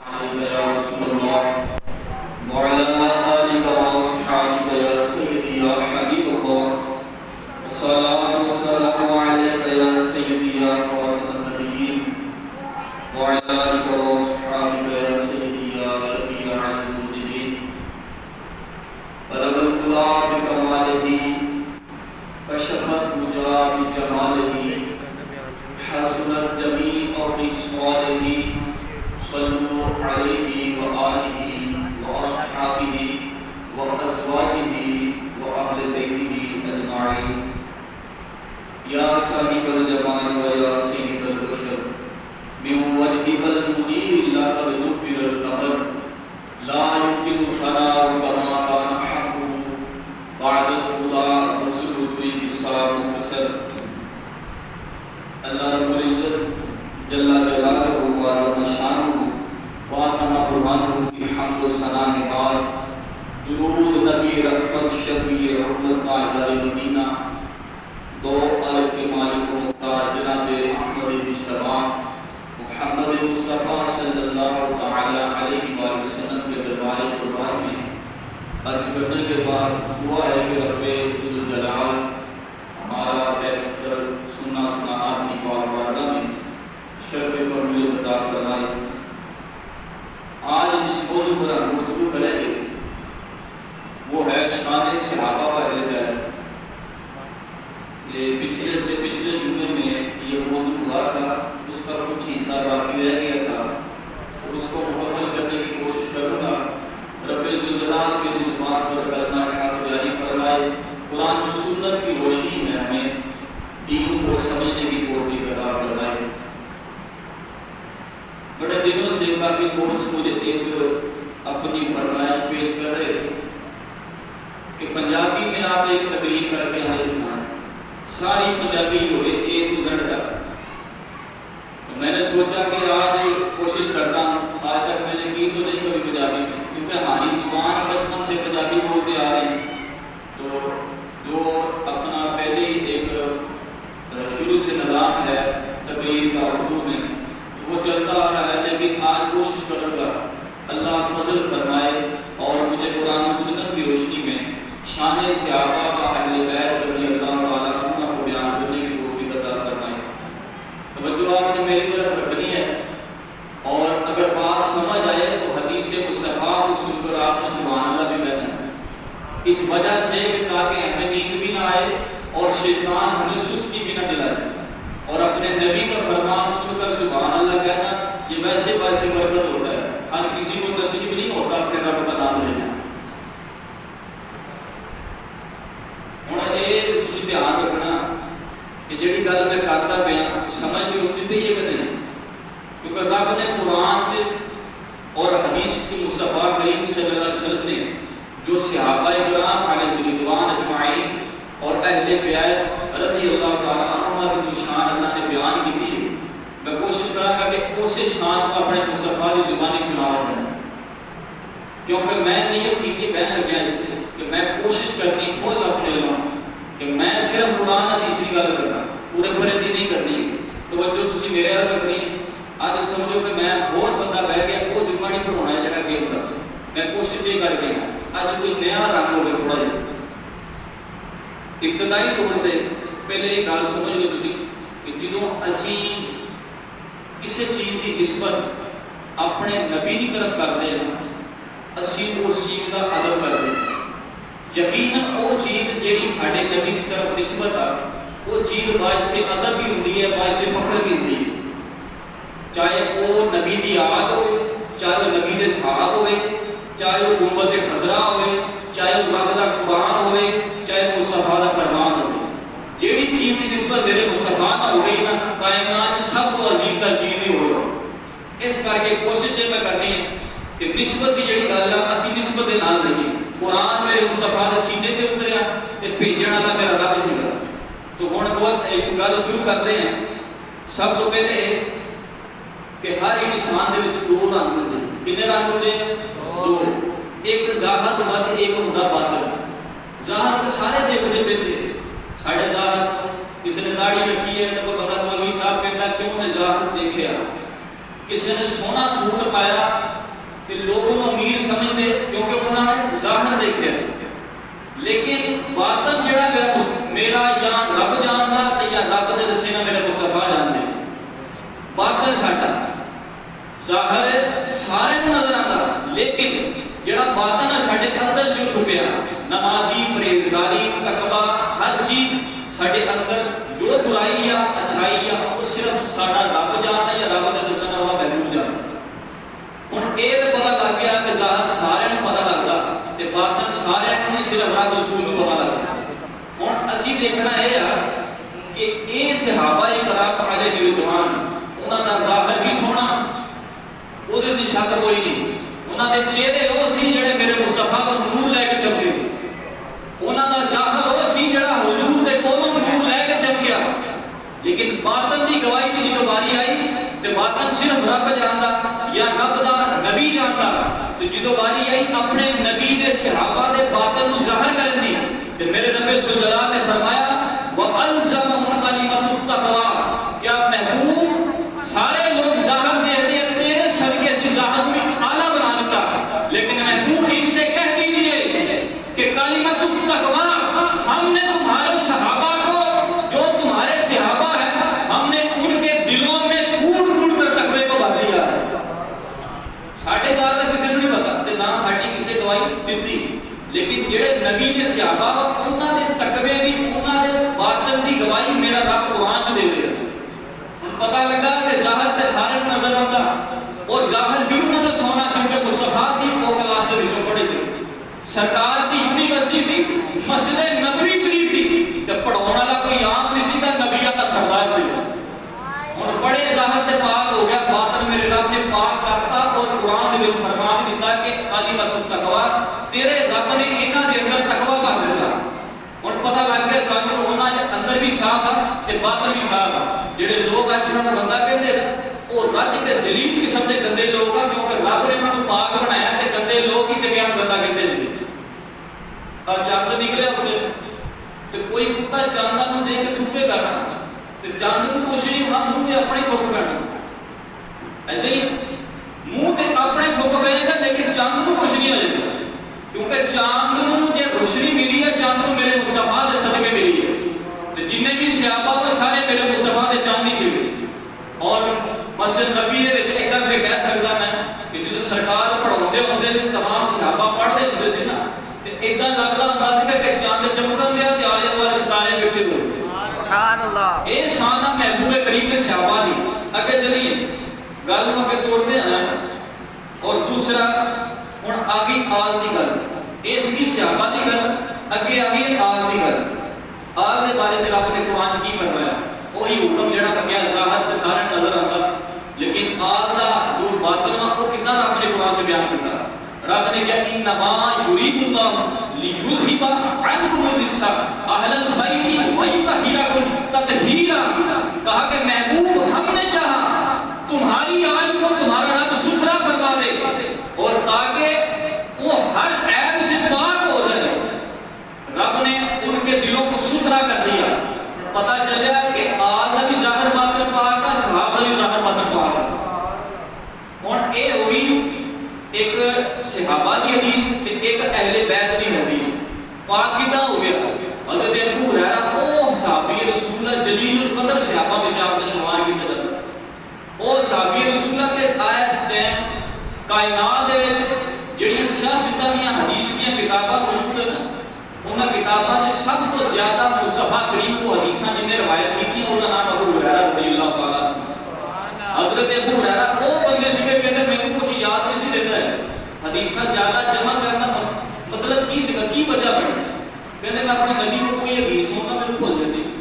عليك يا رسول الله وعلى آلك وأصحابك يا سيدي يا حبيب الله والصلاة والسلام عليك يا سيدي يا خاتم النبيين وعلى آلك وأصحابك يا سيدي يا شفيع المذنبين بلغ الهدى بكماله كشفت الهدى بجماله حسنت جميع خصاله صلوا عليه وآله وأصحابه وأزواجه وأهل بيته أجمعين يا صاحب الجمال ويا سيد البشر من وجهك المنير لا قد دبر القمر لا يمكن ثناء كما كان حقه بعد الهدى وسلوته بالصلاة والسلام اللہ رب العزت جل جلالہ و عظم شانہ و عظم برہانہ کی حمد و ثنا کے بعد درود نبی رحمت شفیع رحمت تاجدار مدینہ دو عالم کے مالک و مختار جناب احمد مصطفیٰ محمد مصطفیٰ صلی اللہ تعالی علیہ وآلہ وسلم کے دربار قربان میں عرض کرنے کے بعد دعا ہے کہ رب ذوالجلال ہمارا بیشتر سننا سنانا اپنی پاک بارگاہ میں شرف قبولیت عطا فرمائے۔ آج جس موضوع پر ہم گفتگو کریں گے وہ ہے شان صحابہ کا روایت۔ یہ پچھلے جمعے میں یہ موضوع ہوا تھا، اس کا کچھ حصہ باقی رہ گیا تھا، تو اس کو مکمل کرنے کی کوشش کروں گا۔ رب ذوالجلال میری زبان پر کلمہ حق جاری فرمائے، قرآن و سنت کی روشنی میں ہمیں دین کو سمجھنے کی توفیق عطا فرمائے۔ بڑے دنوں سے کافی دوست مجھے ایک اپنی فرمائش پیش کر رہے تھے کہ پنجابی میں آپ ایک تقریر کر کے ہمیں دکھائیں، ساری پنجابی ہو گئی اے ٹو زیڈ تک۔ تو میں نے سوچا کہ آج کوشش کرتا ہوں، آج تک میں نے کی تو نہیں کبھی پنجابی میں، کیونکہ ہماری زبان بچپن سے پنجابی بولتے آ رہے ہیں، تو جو اپنا پہلے ایک شروع سے نظام ہے تقریر کا اردو میں وہ چلتا آ رہا ہے، لیکن آج کوشش کروں گا اللہ فضل فرمائے اور مجھے قرآن و سنت کی روشنی میں شان صحابہ کا اہل بیت رضی اللہ تعالیٰ عنہ کو بیان کرنے کی توفیق عطا فرمائے۔ توجہ آپ نے میری طرف رکھنی ہے، اور اگر بات سمجھ آئے تو حدیث مصطفیٰ کو سن کر آپ نے سبحان اللہ بھی کہنا ہے، اس وجہ سے کہ تاکہ ہمیں نیند بھی نہ آئے اور شیطان ہمیں سستی بھی نہ دلائے، اور اپنے نبی کا فرمان سن کر سبحان اللہ کہنا یہ ویسے باعث برکت ہوتا ہے، ہر کسی کو نصیب نہیں ہوتا اپنے رب کا نام لینا۔ ہوں یہ تسی دھیان رکھنا کہ جڑی گل میں کرتا پیا سمجھ بھی ہوتی پئی ہے کہ نہیں، کیونکہ رب نے قرآن اور حدیث کی مصطفیٰ کریم صلی اللہ علیہ وسلم نے جو صحابہ کرام علیہ رضوان اجمعین اور اہل بیت رضی اللہ تعالیٰ عنہ کی جو شان اللہ نے بیان کی تھی، میں کوشش کروں گا کہ اسے شان کو اپنے مصطفیٰ کی زبانی سنانا جائے، کیونکہ میں نیت کی تھی بہن لگیا اس سے کہ میں کوشش کرنی خود اپنے علم کہ میں صرف قرآن حدیث کی گل کرنا، پورے پورے دی نہیں کرنی۔ توجہ تسی میرے حال رکھنی، آج سمجھو کہ میں اور بندہ بہ گیا وہ جمعہ نہیں پڑھانا ہے جڑا کہ ہوتا، میں کوشش یہ کر کے آج کوئی نیا رنگ ہوگا تھوڑا جا۔ ابتدائی طور پہ پہلے یہ گل سمجھ لو تسی کہ جدوں اسی کسی چیز کی نسبت اپنے نبی کی طرف کرتے ہیں اسی اس چیز کا ادب کرتے ہیں، یقیناً وہ چیز جیڑی ساڈے نبی کی طرف نسبت آ وہ چیز باعث ادب بھی ہوتی ہے، باعث فخر بھی ہوتی ہے، چاہے وہ نبی دی آد ہو، چاہے وہ نبی دے ساتھ ہوئے، چاہے وہ گنبد خضرا ہوئے، چاہے وہ رب دا قرآن ہوئے، چاہے مصطفیٰ دا فرمان ہوئے، جیڑی چیز کی نسبت میرے مصطفیٰ نہ ہو گئی نا کائنات سب تو عظیم کا چیز نہیں ہوگا۔ اس کر کے کوشش یہ میں کرنی ہے کہ نسبت کی جیڑی گل ہے اسی نسبت دے نال رہیے، قرآن میرے مصطفیٰ دے سینے تے اتریا تے بھیجن والا میرا رب سی گل۔ تو ہن بہت گل شروع کرتے ہیں۔ سب تو پہلے کہ ہر انسان دے وچ دو رنگ ہوندے ہیں، کنے رنگ ہوندے ہیں؟ دو، ایک ظاہر ود ایک ہوندا باطن۔ ظاہر تو سارے دیکھتے پہ ساڑھے ظاہر کسی نے داڑھی رکھی ہے تو پتہ مولوی صاحب کہتا ہے کیوں نے ظاہر دیکھیا، کسی نے سونا سوٹ پایا سارے نظر آتا، لیکن جڑا باطن ہے ساڈے اندر جو چھپیا، نمازی، پرہیزگاری، تقوی، ہر چیز ساڈے اندر جو برائی یا اچھائی ہے وہ صرف ساڈا رب جانتا ہے یا رب دے دسن والا محبوب جانتا ہے۔ ہن یہ تو پتہ لگ گیا کہ ظاہر سارے نوں پتہ لگدا تے باطن سارے نوں نہیں، صرف رب رسول نوں پتہ لگدا۔ ہن اسی دیکھنا یہ ہے کہ اے صحابہ کرام علیہ رضوان انہاں دا ظاہر بھی سونا، وہ دے شک کوئی نہیں، انہاں دے چہرے وہ سی جڑے میرے مصطفیٰ کو نور لے کے چمکے، انہاں دا ظاہر وہ سی جڑا حضور دے کولوں نور لے کے چمکیا، لیکن باطن دی گواہی دی جو باری آئی تے باطن صرف رب جاندا یا رب دا نبی جاندا، تے جدوں باری آئی اپنے نبی دے صحابہ دے باطن نو ظاہر کرن دی تے میرے رب ذوالجلال نے فرمایا وَأَلْزَمَهُمْ كَلِمَةُ التَّقْوَىٰ، کیا محبوب سارے لوگ ظاہر دیکھتے ہیں تیرے صدقے سے ظاہر میں اعلیٰ بنا دیتا، لیکن محبوب ان سے کہہ دیجئے کہ کلمۃ التقویٰ ہم نے تمہارے صحابہ کو جو تمہارے صحابہ ہیں ہم نے ان کے دلوں میں کوڑ کوڑ کر تقوی کو بھر دیا ہے۔ ساڈے گھر دا کسی نوں نہیں پتا تے نہ ساڈی کسی گواہی دتی، لیکن جڑے نبی دے صحابہ انہاں دے تقوی دی انہاں دے باطن دی گواہی میرا رب قرآن چ دے رہا ہے۔ ہن پتہ لگا کہ ظاہر تے سارے نظر آتا اور ظاہر بھی انہاں دا سونا، کیونکہ مصطفیٰ دی او کلاس دے وچوں پڑھے سی، سرکار دی یونیورسٹی سی، مسجد نبوی شریف سی تے پڑھاون والا کوئی عام نہیں سی، تے نبیاں دا سردار سی۔ ہن بڑے ظاہر تے پاک ہو گیا، باطن میرے رب نے پاک کرتا اور قرآن دے وچ فرمان دیتا کہ کلمۃ التقویٰ تیرے رب نے انہاں دے اندر تقویٰ بھر دتا۔ ہن پتہ لگ گیا سانوں انہاں دے اندر بھی صاف ہے تے باطن بھی صاف ہے۔ جڑے لوگ اج انہاں نوں بندہ کہندے او رج کے ذلیل قسم دے گندے لوگ ہیں، کیونکہ رب نے انہاں نوں پاک بنایا تے گندے لوگ ہی چنگیاں نوں گندا کہندے نے۔ اب چند نکلے ہوتے تے کوئی کتا چانداں نوں دیکھ کے تھوکے گا نا تے چاند نوں کچھ نہیں ہونا، منہ تے اپنے تھوک پینا، ایسے ہی منہ تے اپنے تھوک پے گا، لیکن چاند نوں کچھ نہیں ہو جائے گا، کیونکہ چاند نوں جے روشنی ملی ہے چاند نوں میرے مصطفیٰ دے صدقے ملی ہے، تے جننے بھی صحابہ وہ سارے میرے مصطفیٰ دے چاندنی سے۔ اور مسجد نبی دے وچ ایک دفعہ کہہ سکدا میں کہ جدوں سرکار پڑھاوندے ہوندے تے تمام صحابہ پڑھدے ہوندے سی نا تے ایداں لگدا ہوندا سی کہ چاند چمکن دیا تے آلے دوالے ستارے بیٹھے ہوئے۔ سبحان اللہ، اے شان ہے محبوب کریم کے صحابہ دی۔ اگے چلیے گل نوں اگے توڑتے ہیں اور دوسرا ہن آگے آل دی گل، اس کی صحابہ دی گل، اگے آگے آل دی گل۔ آل دے بارے چ رب نے قرآن چ کی فرمایا؟ وہی حکم جڑا پکیا ظاہر تے سارے نظر آتا، لیکن آل دا جو باطن ہے وہ کتنا رب نے قرآن چ بیان کیتا۔ رب نے کہا انما یرید اللہ لیذھب عنکم الرجس اہل البیت ویطہرکم تطہیرا، کہا کہ محبوب ہم نے چاہا تمہاری آل کو تمہارا رب ستھرا فرما دے اور تاکہ وہ ہر عیب سے پاک ہو جائے۔ رب نے ان کے دلوں کو ستھرا کر دیا، پتہ چلیا کہ آل بھی ظاہر باطن پاک ہے، صحابہ بھی ظاہر باطن پاک ہے۔ ہن اے ہوئی ایک صحابہ کی حدیث تے ایک اہل بیت کی حدیث۔ پاک کتنا ہو گیا؟ حضرت ابو ہریرہ او صحابی رسول اللہ جلیل القدر صحابہ وچ آپ نے شمار کیتا جاتا، او صحابی رسول اللہ تے آیا اس ٹائم کائنات دے وچ جڑیاں سیاستاں دیاں حدیث دیاں کتاباں موجود ہیں، انہاں کتاباں نے سب تو زیادہ مصطفیٰ کریم کو حدیثاں جن نے روایت کی وہ دا نام ابو ہریرہ رضی اللہ تعالیٰ عنہ۔ حضرت ابو ہریرہ وہ بندے سی کہ کہتے میں کو کچھ یاد نہیں سی دیتا ہے، حدیثاں زیادہ جمع کرنا مطلب کی سی کی وجہ بنی؟ کہتے میں اپنے نبی کو کوئی حدیث ہوتا میں نے بھول جاتی سی۔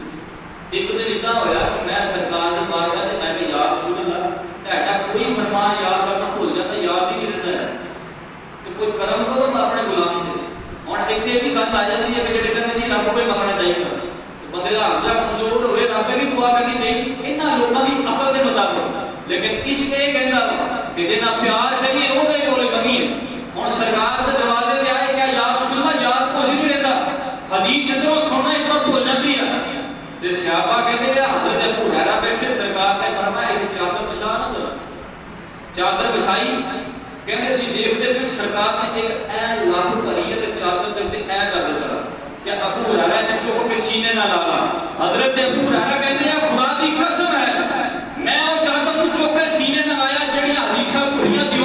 ایک دن اتنا ہویا کہ میں سرکار کے پاس گیا تے میں کہ یا رسول اللہ تہاڈا کوئی فرمان یاد کرنا بھول جاتا، یاد ہی نہیں رہتا ہے، تو کوئی کرم کرو میں اپنے غلام تے۔ ہن ایتھے یہ بھی گل آ جاتی ہے کہ جڑے کہندے جی رب کوئی منگنا چاہیے، بندے دا حق کمزور ہوئے رب بھی دعا کرنی چاہیے انہاں لوکاں دی عقل دے مطابق، لیکن اس نے کہندا کہ جنہ پیار کریے او دے کول منگیے۔ ہن سرکار دے دروازے تے آئے کہ یا رسول اللہ یاد کچھ نہیں رہتا، حدیث ادھروں سننا ادھروں بھول جاتی ہے، تے صحابہ کہتے ہیں حضرت ابو ہریرہ بیٹھے، سرکار نے فرمایا ایک چادر بچھا نہ دو، چادر بچھائی، کہندے سی دیکھدے پے سرکار نے ایک اے لب بھری ہے تے چادر تے اے کر دیتا کہ ابو ہریرہ نے چوک کے سینے نہ لالا۔ حضرت ابو ہریرہ کہتے ہیں خدا دی قسم ہے میں او چادر نوں چوک کے سینے نہ لایا جڑیاں حدیثاں بھڑیاں سی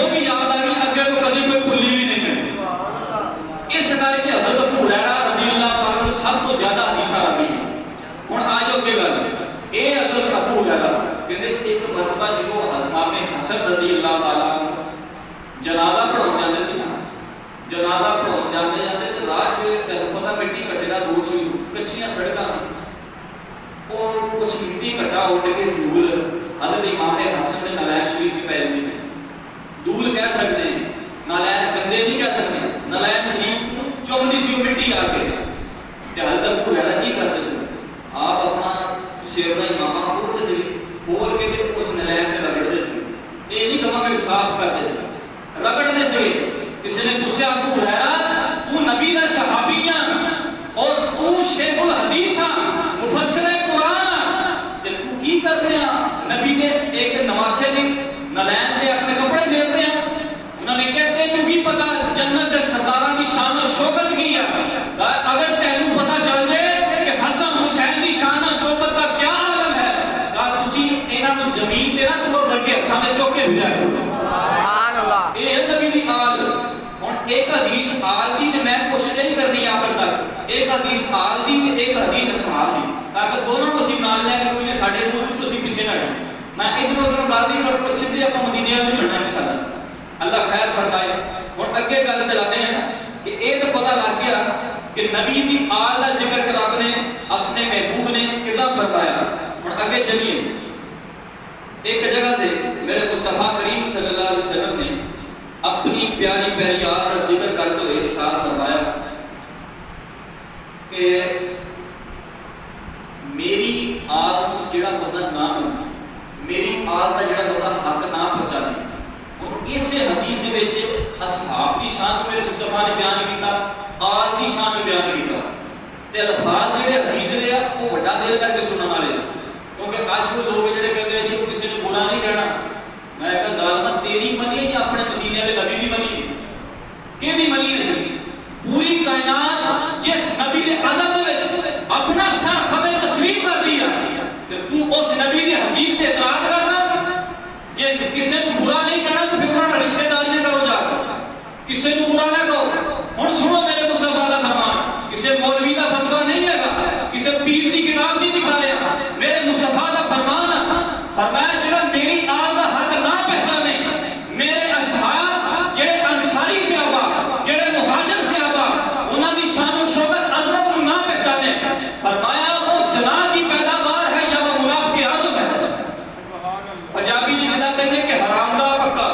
سڑکاں اور کچھ مٹی گھٹا اڈ کے دھول حضرت امام حسن نے نالائن شریف کی پیروی سے دھول کہہ سکتے ہیں، نالائن گندے نہیں کہہ سکتے، نالائن شریف کو چوبدی سی وہ مٹی آ کے تے حضرت ابو ہریرہ کی کرتے سن آپ اپنا سر دا امامہ کھولتے تھے، کھول کے تے اس نالائن تے رگڑتے سن، یہ نہیں کہاں کہ صاف کرتے سن، رگڑتے سے کسی نے پوچھا ابو ہریرہ تو نبی دا صحابی اور تو شیخ الحدیث مفسر قرآن تے تو کی کر رہے ہیں؟ نبی نے ایک نواسے دی نالائن پہ اپنے کپڑے دے رہے ہیں، انہوں نے کہتے ہیں کیوں پتا جنت کے سرداراں کی شان و شوکت کی ہے، اگر تینوں پتا چل جائے کہ حسن حسین کی شان و شوکت کا کیا عالم ہے کہا تسی انہاں نوں زمین تے نہ توڑ کر کے ہتھاں تے چوک کے بھیجا کرو۔ سبحان اللہ، اے نبی دی آل۔ ہن ایک حدیث آل دی تے میں کوشش نہیں کرنی آخر تک، ایک حدیث آل دی تے ایک حدیث اصحاب دی، تاکہ دونوں کو اسی نال لے کے کوئی ساڈے موجود اسی پیچھے نہ رہے۔ میں ادھر ادھر گل نہیں کر کے سیدھے اپنا مدینے میں جانا انشاءاللہ، اللہ خیر فرمائے۔ ہن اگے گل چلاتے ہیں کہ اے تو پتہ لگ گیا کہ نبی دی آل دا ذکر رب نے اپنے محبوب نے کداں فرمایا۔ ہن اگے چلیے، ایک جگہ تے میرے مصطفیٰ کریم صلی اللہ علیہ وسلم نے اپنی پیاری پیاری آل کا ذکر کرتے ہوئے ارشاد فرمایا کہ میری آل کو جڑا بندہ نہ منے، میری آل کا جڑا بندہ حق نہ پہچانے، اور اس حدیث دے وچ اصحاب دی شان میرے مصطفیٰ نے بیان کیتا، آل دی شان بیان کیتا، تے الفاظ جڑے حدیث دے آ وہ بڑا دل کر کے سنن والے، کیونکہ اج جو لوگ جڑے کہتے ہیں جی کسی نے برا نہیں کہنا، میں کہا ظالما تیری منی ہے یا اپنے مدینے والے نبی دی منی ہے؟ کیدی منی ہے؟ سی پوری کائنات جس نبی دے ادب وچ اپنا سر خبر تسلیم کر دیا تے تو اس نبی دی حدیث تے اعتراض کرنا، جے کسی کو برا نہیں کہنا تو پھر انہاں رشتہ داریاں کرو جا کے، کسی کو برا نہ کہو۔ ہن سنو میرے مصطفیٰ دا فرمان، کسی مولوی دا فتویٰ نہیں ہے گا، کسی پیر دی کتاب نہیں دکھایا، میرے مصطفیٰ دا فرمان فرمایا جڑا میری آل دا حق نہ پہچانے، میرے اصحاب جڑے انصاری صحابہ جڑے مہاجر صحابہ انہاں دی شان و شوکت عظمت کو نہ پہچانے، فرمایا وہ زنا کی پیداوار ہے یا وہ منافق اعظم ہے۔ پنجابی جی جدا کہتے ہیں کہ حرام دا پکا،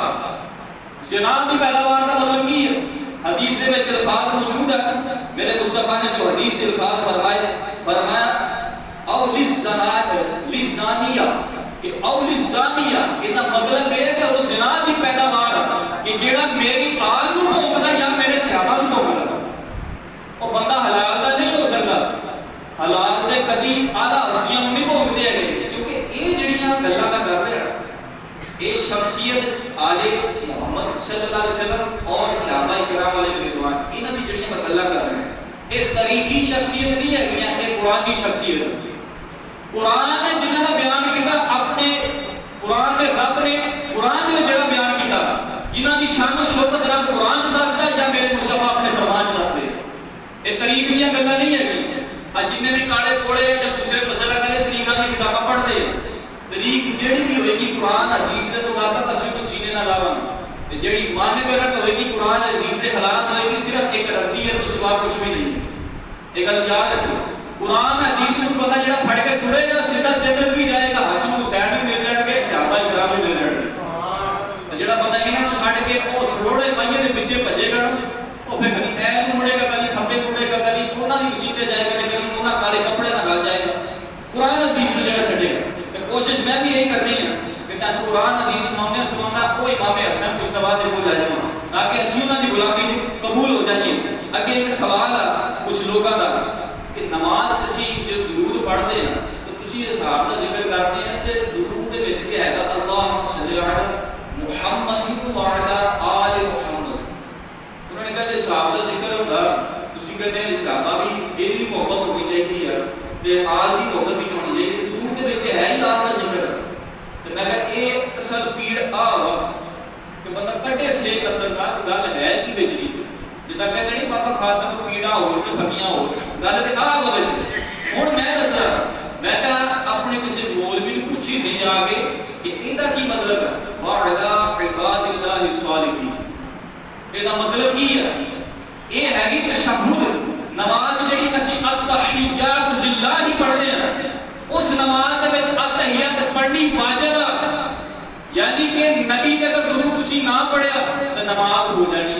زنا کی پیداوار کا مطلب کی ہے؟ حدیث میں الفاظ موجود ہے، میرے مصطفیٰ نے جو حدیث الفاظ فرمائے، فرمایا او للزانیہ کہ او للزانیہ، اس کا مطلب ہے کہ وہ زنا کی پیداوار کہ جڑا میری آل کو بھونکدا یا میرے صحابہ کو بھونکدا، وہ بندہ حلال دا نہیں ہو سکتا، حلال دے کدی اعلیٰ ہستیاں نہیں بھونک دیا گئے، کیونکہ یہ جڑیاں گلاں کا کر رہے ہیں یہ شخصیت آل محمد صلی اللہ علیہ وسلم اور صحابہ کرام علیہ رضوان انہاں دی جڑیاں میں گلاں کر رہے ہیں، یہ تاریخی شخصیت نہیں ہے، یہ قرآن کی شخصیت ہے۔ قرآن نے جنہاں دا بیان کیتا اپنے قرآن نے رب نے قرآن نے جڑا بیان کیتا جنہاں دی شان و شوکت رب قرآن دسدا یا میرے مصطفیٰ اپنے فرمان دسدے، یہ طریق دیاں گلاں نہیں ہے۔ اج جنے بھی کاڑے کوڑے یا دوسرے مسئلہ کرے طریقہ دی کتاباں پڑھدے، طریق جڑی بھی ہوئے گی قرآن حدیث دے مطابق اسی کو سینے نہ لاواں، تے جڑی مان غیرت ہوئے گی قرآن حدیث دے خلاف ہوئے گی صرف ایک ردی ہے تو سوا کچھ بھی نہیں ہے۔ ایک گل یاد رکھو، قرآن حدیث کو پتہ جڑا پڑھ کے ٹرے گا سیدھا جنت بھی جائے گا، حسن حسین بھی مل جان گے، صحابہ کرام بھی مل جان گے، جڑا بندہ انہاں نوں چھڈ کے او سروڑے پائیے دے پیچھے بھجے گا او پھر کدی اے نوں مڑے گا، کدی کھبے مڑے گا، کدی انہاں دی مسیت تے جائے گا، کدی انہاں کالے کپڑے نال گل جائے گا، قرآن حدیث نوں جڑا چھڈے گا۔ تے کوشش میں بھی یہی کرنی ہے کہ تانوں قرآن حدیث سناوندا کوئی امام حسن مصطفیٰ دے کول لے جاواں تاکہ اسی انہاں دی غلامی قبول ہو جائیے۔ اگے ایک سوال ہے کچھ لوگاں دا کہ نماز اسی جو درود پڑھتے ہیں تو تسی اس حساب دا ذکر کرتے ہیں تے درود دے وچ کیا ہے اللہم صلی علی محمد وعلی آل محمد، انہوں نے کہا کہ صحابہ دا ذکر ہوتا تسی کہتے ہیں صحابہ بھی یہ بھی محبت ہونی چاہیے ہے تے آل دی محبت بھی ہونی چاہیے، درود دے وچ ہے ہی آل دا ذکر، تے میں کہا یہ اصل پیڑ آ وا کہ بندہ کٹے سے اندر گل ہے کی وچ نہیں، جدا کہتے نہیں بابا خاتم پیڑا ہور تے پھٹیاں ہور، گل تے آ وا وچ۔ ہن میں دسا میں کہا اپنے کسی مولوی نوں پوچھی سی جا کے کہ ایندا کی مطلب ہے وعلی عباد اللہ الصالحین، ایندا مطلب کی ہے؟ یہ ہے کہ تشہد نماز جڑی اسی التحیات للہ پڑھنی واجب ہے، یعنی کہ نبی تے اگر درود تسی نہ پڑھیا تو نماز ہو جانی۔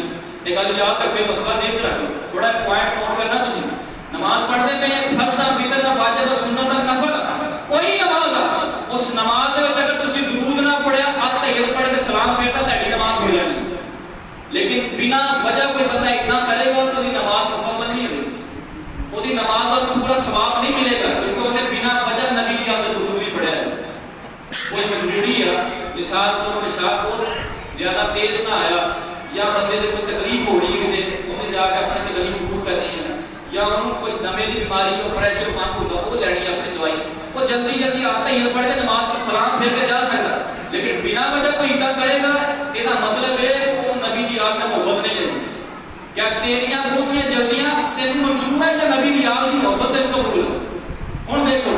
یہ گل یاد رکھو، مسئلہ دیکھ رکھو، تھوڑا پوائنٹ نوٹ کرنا تسی۔ نماز پڑھتے پہ فرض ہے، بدعت ہے، واجب ہے، سنت ہے، نفل ہے، کوئی نماز ہے، اس نماز دے وچ اگر تسی درود نہ پڑھیا، التحیت پڑھ کے سلام پھیرتا تہاڈی نماز ہو جانی۔ لیکن بنا وجہ کوئی بندہ اتنا کرے گا تو نماز مکمل نہیں ہوگی، وہ نماز کا پورا ثواب نہیں ملے گا، کیونکہ انہیں بنا وجہ نبی کی آمد درود نہیں پڑھا ہے۔ کوئی مجبوری ہے، مثال طور زیادہ تیز نہ آیا، یا بندے دے کوئی تکلیف ہو رہی ہے، انہیں جا کے اپنی تکلیف دور کرنی ہے، یا انہوں کوئی دمے کی بیماری ہو، پریشر پمپ ہوگا، وہ لینی ہے اپنی دوائی، وہ جلدی جلدی آتا ہی پڑھ کے نماز پر سلام پھیر کے جا سکتا۔ لیکن بنا وجہ کوئی ادھا کرے گا، یہ مطلب ہے وہ نبی کی یاد میں محبت نہیں ہے۔ کیا تیریاں بہتیاں جلدیاں تینوں منظور ہے یا نبی کی یاد کی محبت تینوں قبول ہے؟ ہوں دیکھو،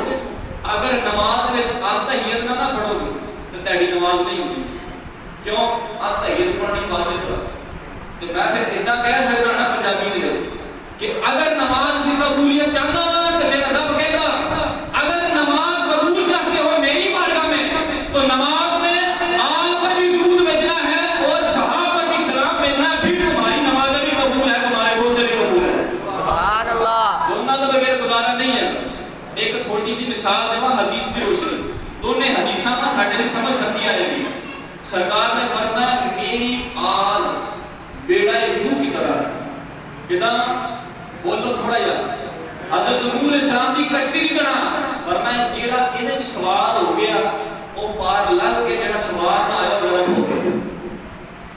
اگر نماز میں التحیت نہ پڑھو گے تو تیری نماز نہیں ہوگی۔ کیوں؟ التحیت پڑھنی واجب ہے۔ تو میں پھر اتنا کہہ سکتا نا پنجابی دے کہ اگر نماز کی قبولیت چاہنا ہو تو میرا رب کہے گا اگر نماز قبول چاہتے ہو میری بارگاہ میں تو نماز میں آل پر بھی درود بھیجنا ہے اور صحابہ پر بھی سلام بھیجنا ہے، پھر تمہاری نماز بھی قبول ہے، تمہارے روزے بھی قبول ہے۔ سبحان اللہ۔ دونوں تو بغیر گزارا نہیں ہے۔ ایک تھوڑی سی مثال دے حدیث کی روشنی، دونوں حدیثاں میں ساڈے بھی سمجھ سکتی آئے گی۔ سرکار نے فرمایا کہ میری آل بیڑا روح کی طرح کدا بولو تھوڑا جا حضرت نوح علیہ السلام کی کشتی کی طرح، فرمایا جیڑا ادھے وچ سوار ہو گیا وہ پار لنگ کے جیڑا سوار نہ آیا غرق ہو گیا۔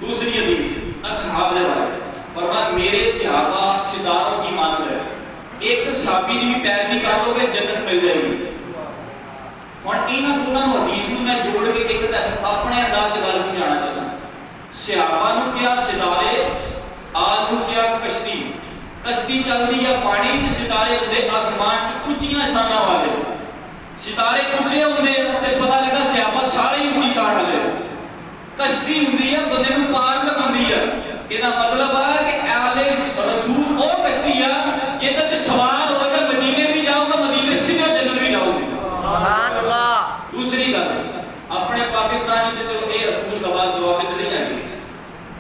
دوسری حدیث اصحاب دے بارے فرمایا میرے صحابہ ستاروں کی مانند ہے، ایک صحابی دی بھی پیروی کر لو گے جنت مل جائے گی۔ ہن انہاں دونوں حدیث نوں میں جوڑ کے ایک تہاڈے اپنے انداز وچ گل سمجھانا چاہتا۔ صحابہ نوں کیا ستارے، آل نوں کیا کشتی۔ کشتی چلدی ہے پانی تے ستارے ہوندے آسمان چ اونچیاں شاناں والے، ستارے اونچے ہوندے تے پتہ لگا صحابہ سارے اونچی شان والے۔ کشتی ہوندی ہے بندے نوں پار لگاندی ہے، یہ مطلب ہے کہ اہل رسول او کشتی ہے جہدے وچ سوار ہو کے مدینے بھی جاؤ گے، مدینے سے جنت بھی جاؤ گے۔ سبحان اللہ۔ دوسری گل اپنے پاکستان وچ چلو اے رسول گواہ جواب تے نہیں جائیں گے،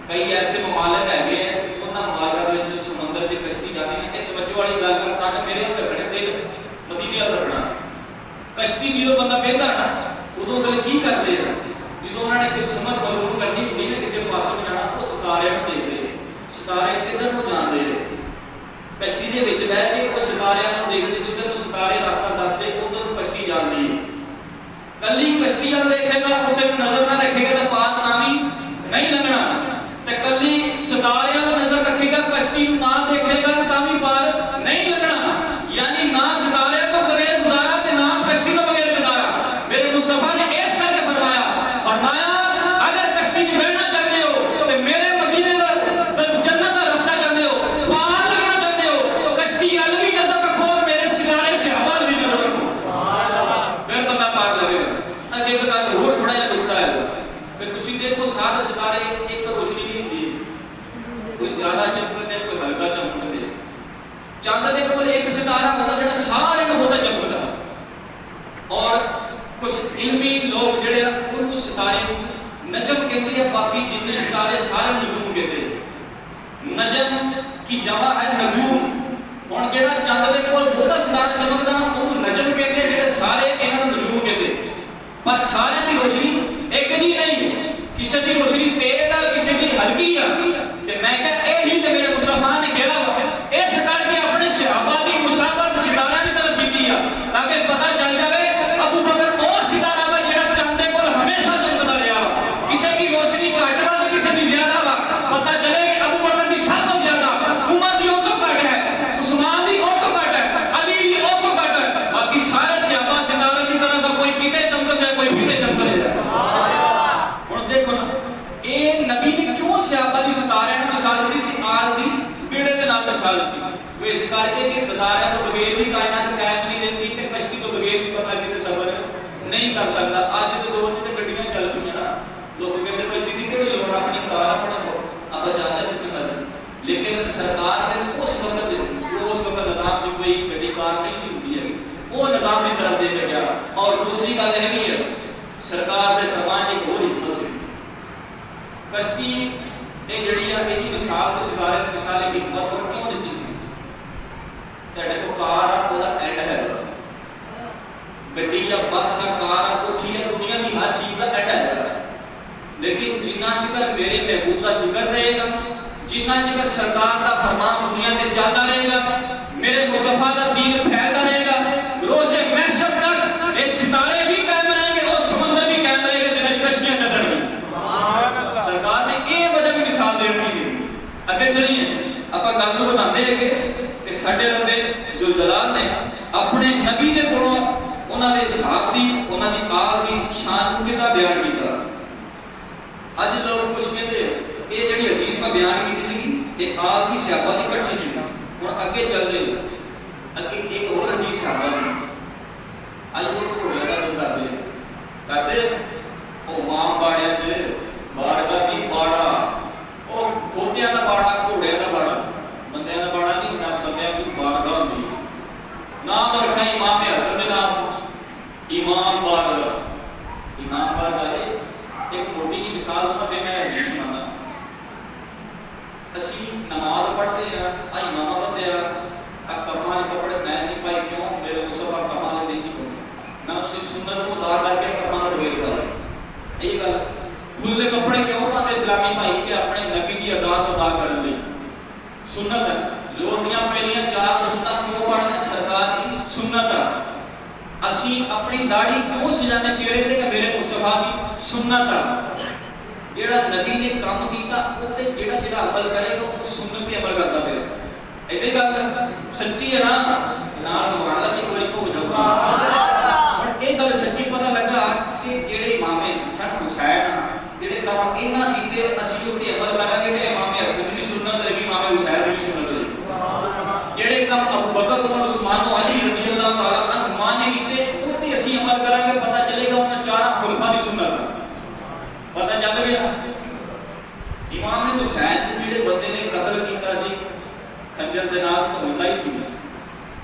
کئی ایسے ممالک ہیں انہاں ممالک وچ سمندر تے کشتی جاتی ہے۔ ایک توجہ والی گل کر کان میرے ہاتھ رکھنے دل مدینے ہاتھ رکھنا، کشتی جدوں بندہ بہندا نا ادوں گل کی کردے ہیں جدوں انہاں نے قسمت معلوم کرنی ہوندی نا کسی پاسے جانا، وہ ستارے نوں دیکھدے، ستارے کدھر نوں جاندے، کشتی دے وچ بیٹھ کے وہ ستارے نوں دیکھدے، جدھر نوں ستارے راستہ دسدے ادھر نوں کشتی جاندی ہے۔ کلی کشتی ال دیکھے گا اوتے نظر نہ رکھے گا تو پار نامی نہیں لگنا، تے کلی ستارے ال نظر رکھے گا کشتی نوں نہ دیکھے گا تاں پار نہیں لگنا۔ یعنی نہ ستارے کو بغیر گزارا تے نہ کشتی کو بغیر گزارا۔ میرے مصطفیٰ نے اس کر کے فرمایا اگر کشتی میں بیٹھنا چاہتے ہو تے میرے مدینے دا جنت دا رستہ چاہتے ہو، پار لگنا چاہتے ہو، کشتی ال بھی نظر رکھو اور میرے ستارے صحابہ ال بھی نظر رکھو، پھر بندہ پار لگے گا۔ اگے ایک گل ہور تھوڑا جہا نقطہ ہے کہ تسی دیکھو سارے ستارے ایک روشنی نہیں ہوندی، کوئی زیادہ چمکدے کوئی ہلکا چمکدے۔ چاند دے کول ایک ستارہ ہوندا جڑا سارے نوں بہت چمکدا، اور کچھ علمی لوگ جڑے انہوں ستارے نوں نجم کہتے ہیں، باقی جتنے ستارے سارے نجوم کہتے ہیں۔ نجم کی جمع ہے نجوم، ہن جڑا چاند دے کول بہت ستارہ چمکدا انہوں نجم کہتے ہیں، جڑے سارے انہاں نوں نجوم کہتے ہیں۔ پر سارے دی روشنی ایک نہیں نہیں، کسی دی روشنی تیز ہے کسی دی ہلکی ہے۔ تے میں کہا یہی تے میرے مصطفیٰ نے کہا اس کر کے اپنے صحابہ دی مشابہت ستارہ کی طرف کی ہے تاکہ پتہ چل جائے ابو بکر اور ستارہ وا جڑا چاند دے کول ہمیشہ چمکدا رہیا، کسی کی روشنی گھٹ وا کسی دی زیادہ وا، پتہ چلے کہ ابو بکر دی سب تو زیادہ، عمر دی اور تو گھٹ ہے، عثمان دی اور تو گھٹ ہے، علی دی اور تو گھٹ ہے، باقی سارے صحابہ ستارہ کی طرح کوئی کتے چمک جائے کوئی کتے چمک جائے۔ ہن دیکھو نا اے نبی نے کیوں صحابہ دی ستارے نوں مثال دی تے آل دی بیڑے دے نال مثال دی، وہ اس کر کے کہ ستارے تو بغیر بھی کائنات قائم نہیں رہتی تے کشتی تو بغیر بھی پتہ کہ سفر نہیں کر سکتا۔ اج دے دور تے گڈیاں چل پئیاں نا، لوگ کہندے کشتی دی کیڑی لوڑ، اپنی کار اپنا اب جانا جتھے مرضی، لیکن سرکار نے اس وقت نظام سے کوئی گڈی کار نہیں سی ہوندی ہے، وہ نظام کی طرف دے کے گیا۔ اور دوسری گل یہ بھی ہے سرکار دے فرمان ایک اور حکمت سی کشتی یہ جڑی ہے یہ مثال تے ستارے دی مثال ایک حکمت اور کیوں دیتی سی تہاڈے کو کار آ اودا اینڈ ہے گڈی یا بس یا کار آ کوٹھی یا دنیا کی ہر چیز کا اینڈ ہے لیکن جنہ چکر میرے محبوب کا ذکر رہے گا جنہ چکر سرکار کا فرمان دنیا تے چلتا رہے گا میرے مصطفیٰ کا دین پھیلتا رہے گا روز محشر تک یہ ستارے بھی قائم رہیں گے اور سمندر بھی قائم رہے گا جنہیں کشتیاں چلن گی سرکار نے یہ وجہ بھی مثال دینی چاہیے اگے چلیے آپ گل کو بتاتے ہیں کہ ساڈے رب ذوالجلال نے اپنے نبی دے کولوں انہاں دے اسحاق دی انہاں دی آل دی شان کو کیتا بیان کیتا اج لوگ کچھ کہتے یہ جڑی حدیث میں بیان کی تھی یہ آل کی صحابہ کی کٹھی سی ہوں اگے چل رہے اگے ایک اور حدیث صحابہ کی اج لوگ گھوڑے کا جو کرتے وہ ماں باڑیا بارگاہ کی باڑا وہ کھوتیاں کا باڑا گھوڑے کا باڑا بندیاں کا باڑا نہیں ہوتا بندیاں کی بارگاہ ہوتی نام رکھا امام حسن کے نام امام بارگاہ ایک موٹی کی مثال پر میں حدیث سنانا اسی نماز پڑھتے ہیں آئی ماما بندے اب کپڑے کپڑے میں نہیں پائی کیوں میرے مصطفیٰ کپڑے نہیں سی میں انہوں نے سنت کو ادا کر کے کپڑے ڈھیر پائے یہی گل کھلے کپڑے کیوں پاتے اسلامی بھائی کہ اپنے نبی کی ادا کو ادا کرنے لئی سنت ہے زوریاں پہلیاں چار سنت کیوں پڑھنے سرکار کی سنت ہے اسی اپنی داڑھی کیوں سجانے چہرے تے کہ میرے مصطفیٰ کی سنت ہے جیڑا نبی نے کام کیتا او تے جیڑا جیڑا عمل کرے گا وہ سنت تے عمل کرتا پھر ایدی گل سچی ہے نا نال سبحان اللہ کی کوئی کو جو اور ایک گل سچی پتہ لگا کہ جیڑے امام حسن حسین جیڑے کام انہاں کیتے اسی او تے عمل کریں گے تے امام حسن دی سنت رہی امام حسین دی سنت رہی جیڑے کام ابو بکر عمر عثمان و علی رضی اللہ تعالی عنہما نے کیتے او تے اسی عمل کریں گے پتہ چلے گا انہاں چاروں خلفاء دی سنت پتہ چل گیا امام حسین جڑے بندے نے قتل کیتا سی خنجر دے نال دھوندا ہی سی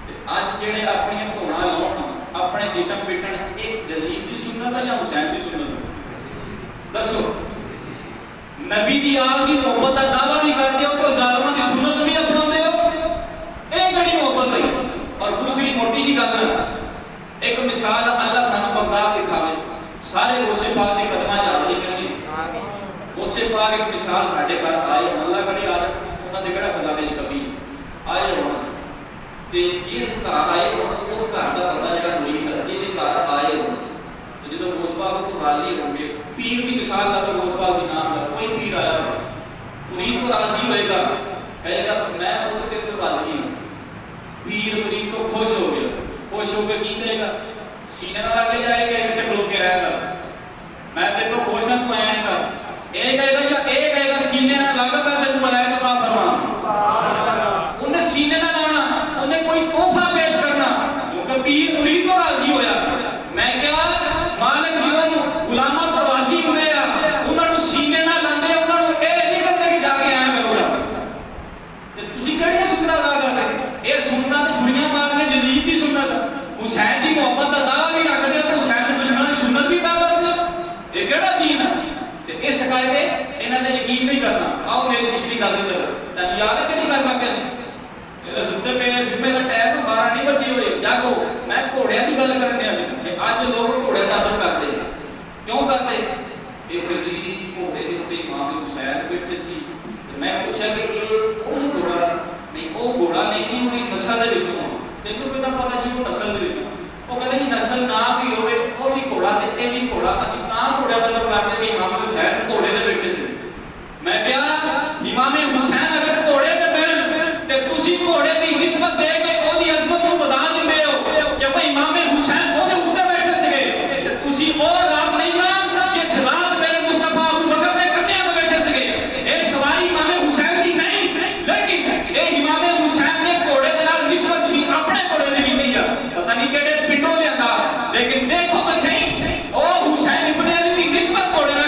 تے اج جڑے اپنی دھونا لاون اپنے جسم پٹن ایک جلیل دی سنت ہے یا حسین دی سنت ہے دسو نبی دی آل دی محبت دا دعویٰ بھی کرتے ہو تو ظالماں دی سنت بھی اپناندے ہو اے گڑی محبت ہے اور دوسری موٹی جی گل ایک مثال اللہ سانو بغداد دکھاوے سارے غوث پاک دے قدماں چ حاضری کرنی غوث پاک ایک مثال ساڈے گھر آئے اللہ کرے آج انہاں دے کڑا خزانے دی کمی آئے ہون تے جس گھر آئے ہون اس گھر دا بندہ جڑا مرید ہے جے دے گھر آئے ہون تے جدوں غوث پاک تو راضی ہوں گے پیر دی مثال لا غوث پاک دی نام ہے کوئی پیر آیا مرید تو راضی ہوئے گا کہے گا میں خود تے تو راضی ہوں پیر مرید تو خوش ہو گیا خوش ہو کے کی کہے گا سینے نہ لگے جائے گا چکلو کے رہے گا میں تے تو خوش ہوں تو آئے گا اے کہے گا یا اے کہے گا سینے نہ لگا میں تے ملائکہ عطا فرما انہیں سینے نہ لانا انہیں کوئی تحفہ پیش کرنا کیونکہ پیر مرید تو راضی ہویا میں کیا مالک جو غلامہ تو راضی ہوئے انہوں نے سینے نہ لاندے انہوں نے اے نہیں کرتے کہ جا کے آئے کرو تے تسی کہڑی سنت ادا کرتے اے سنت چھڑیاں مارنے جزید دی سنت حسین دی محبت دا دعویٰ بھی رکھ دیا تو حسین دی دشمن دی سنت بھی ادا کر دیا یہ کہڑا دین ہے تے اس کر کے انہاں تے یقین نہیں کرنا آؤ میری پچھلی گل دی طرف تے یاد ہے کہ نہیں کرنا پیا یہ ستے پہ جمعے دا ٹائم 12 نہیں بجے ہوئے جاگو میں گھوڑیاں دی گل کرنے سی کہ اج لوگ گھوڑے دا ادب کرتے کیوں کرتے ایک جی گھوڑے دے اوتے امام حسین بیٹھے سی تے میں پوچھا کہ یہ کون گھوڑا نہیں وہ گھوڑا نہیں ہوئی نسل دے وچوں تینوں کیوں پتہ جی وہ نسل دے وچوں وہ کہتے جی نسل نہ بھی ہوئے وہ بھی گھوڑا تے اے بھی گھوڑا اسی تاں گھوڑے دا ادب کرتے کہ امام حسین گھوڑے دے بیٹھے سی میں کیا امام حسین اگر گھوڑے تے بیٹھ تے تسی گھوڑے دی نسبت دے کے او دی عظمت نوں بتا دیندے ہو کہ وہ امام حسین او دے اوتے بیٹھے سگے تے تسی او رات نہیں نا جس رات میرے مصطفیٰ ابو بکر نے کٹیا تے بیٹھے سگے اے سواری امام حسین دی نہیں لیکن اے امام حسین نے گھوڑے دے نال نسبت بھی اپنے گھوڑے دی کیتی ہے پتہ نہیں کیڑے پنڈوں لے آندا لیکن دیکھو تے صحیح او حسین ابن علی دی نسبت گھوڑے نال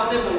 ਉਹਦੇ ਕੋਲ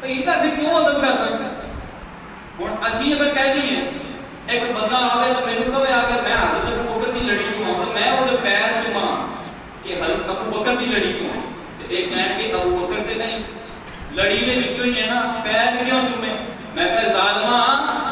ਭਈ ਇਹਦਾ ਫਿਰ ਕਿਉਂ ਅਦਬ ਕਰਦਾ ਹੁਣ ਅਸੀਂ ਅਗਰ ਕਹਿ ਦਈਏ ਇੱਕ ਬੰਦਾ ਆਵੇ ਤਾਂ ਮੈਨੂੰ ਕਹੇ ਆ ਕੇ ਮੈਂ ਹਜ਼ਰਤ ਅਬੂ ਬਕਰ ਦੀ ਲੜੀ ਚੋਂ ਆਵਾਂ ਤਾਂ ਮੈਂ ਉਹਦੇ ਪੈਰ ਚੁਮਾਂ ਕਿ ਹਜ਼ਰਤ ਅਬੂ ਬਕਰ ਦੀ ਲੜੀ ਚੋਂ ਤੇ ਇਹ ਕਹਿਣਗੇ ਅਬੂ ਬਕਰ ਤੇ ਨਹੀਂ ਲੜੀ ਦੇ ਵਿੱਚੋਂ ਹੀ ਹੈ ਨਾ ਪੈਰ ਕਿਉਂ ਚੁਮੇ ਮੈਂ ਕਹਾਂ ਜ਼ਾਲਮਾ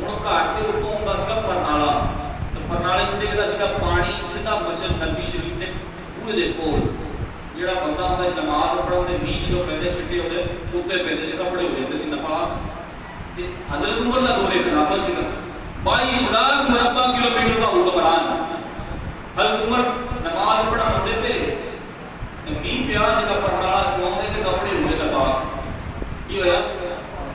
ਹੁਣ ਘਾਟ ਦੇ ਉੱਤੋਂ ਆਉਂਦਾ ਸੀਗਾ ਪਰਨਾਲਾ ਤੇ ਪਰਨਾਲੇ ਨੂੰ ਦੇਖਦਾ ਸੀਗਾ ਪਾਣੀ ਸਿੱਧਾ ਮਸਜਿਦ ਨਬੀ ਸ਼ਰੀਫ ਦੇ ਬੂਹੇ ਦੇ ਕੋਲ ਜਿਹੜਾ ਬੰਦਾ ਹੁੰਦਾ ਨਮਾਜ਼ ਪੜ੍ਹਨ ਦੇ ਮੀਂਹ ਜਦੋਂ ਪੈਂਦੇ ਛਿੱਟੇ ਉਹਦੇ ਉੱਤੇ ਪੈਂਦੇ ਸੀ ਕੱਪੜੇ ਹੋ ਜਾਂਦੇ ਸੀ ਨਪਾਕ ਤੇ ਹਜ਼ਰਤ ਉਮਰ ਦਾ ਦੌਰੇ ਖਿਲਾਫਤ ਸੀਗਾ 22 ਲੱਖ ਮੁਰੱਬਾ ਕਿਲੋਮੀਟਰ ਦਾ ਹੁਕਮਰਾਨ ਹਜ਼ਰਤ ਉਮਰ ਨਮਾਜ਼ ਪੜ੍ਹਨ ਹੁੰਦੇ ਪਏ ਤੇ ਮੀਂਹ ਪਿਆ ਸੀਗਾ ਪਰਨਾਲਾ ਚੋਂਦੇ ਤੇ ਕੱਪੜੇ ਹੁੰਦੇ ਨਪਾਕ ਕੀ ਹੋਇਆ